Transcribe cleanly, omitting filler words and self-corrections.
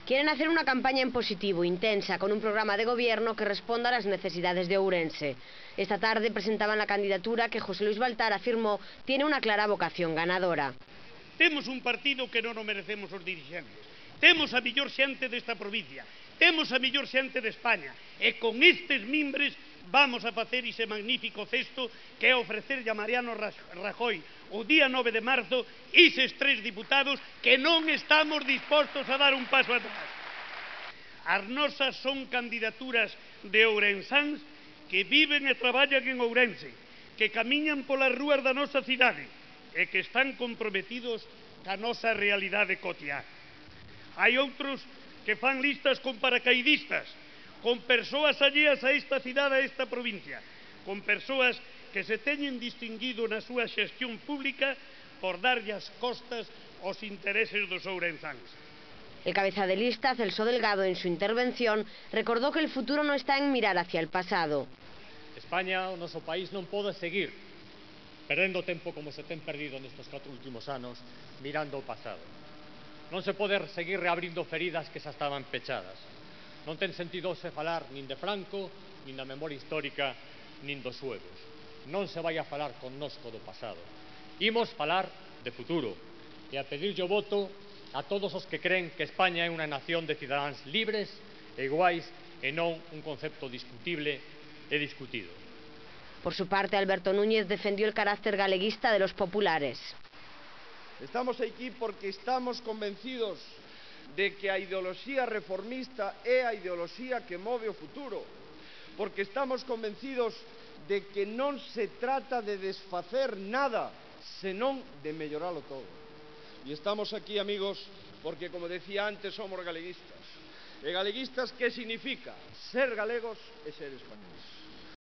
Quieren hacer una campaña en positivo, intensa, con un programa de gobierno que responda a las necesidades de Ourense. Esta tarde presentaban la candidatura que José Luis Baltar afirmó tiene una clara vocación ganadora. Temos un partido que non o merecemos os dirixentes. Temos a mellor xente desta provincia. Temos a mellor xente de España. E con estes mimbres vamos a facer ese magnífico cesto que é ofrecerlle a Mariano Rajoy o día 9 de marzo eses 3 diputados que non estamos dispostos a dar un paso atrás. As nosas son candidaturas de ourensáns que viven e traballan en Ourense, que camiñan polas rúas da nosa cidade e que están comprometidos ca nosa realidade cotiá. Hai outros que fan listas con paracaidistas, con persoas alleas a esta cidade, a esta provincia, con persoas que se teñen distinguido na súa xestión pública por darlle as costas aos intereses dos ourensáns. El cabeza de lista, Celso Delgado, en su intervención, recordó que el futuro no está en mirar hacia el pasado. España, o noso país, non pode seguir perdendo tempo como se ten perdido nestes 4 últimos anos mirando o pasado. Non se pode seguir reabrindo feridas que xa estaban pechadas. Non ten sentido se falar nin de Franco, nin da memoria histórica, nin dos suevos. Non se vai a falar connosco do pasado. Imos falar de futuro e a pedirlle o voto a todos os que creen que España é unha nación de cidadáns libres e iguais e non un concepto discutible e discutido. Por su parte, Alberto Núñez defendió el carácter galeguista de los populares. Estamos aquí porque estamos convencidos de que a ideoloxía reformista é a ideoloxía que move o futuro, porque estamos convencidos de que non se trata de desfacer nada, senón de melloralo todo. E estamos aquí, amigos, porque, como decía antes, somos galeguistas. E galeguistas, que significa? Ser galegos e ser españoles.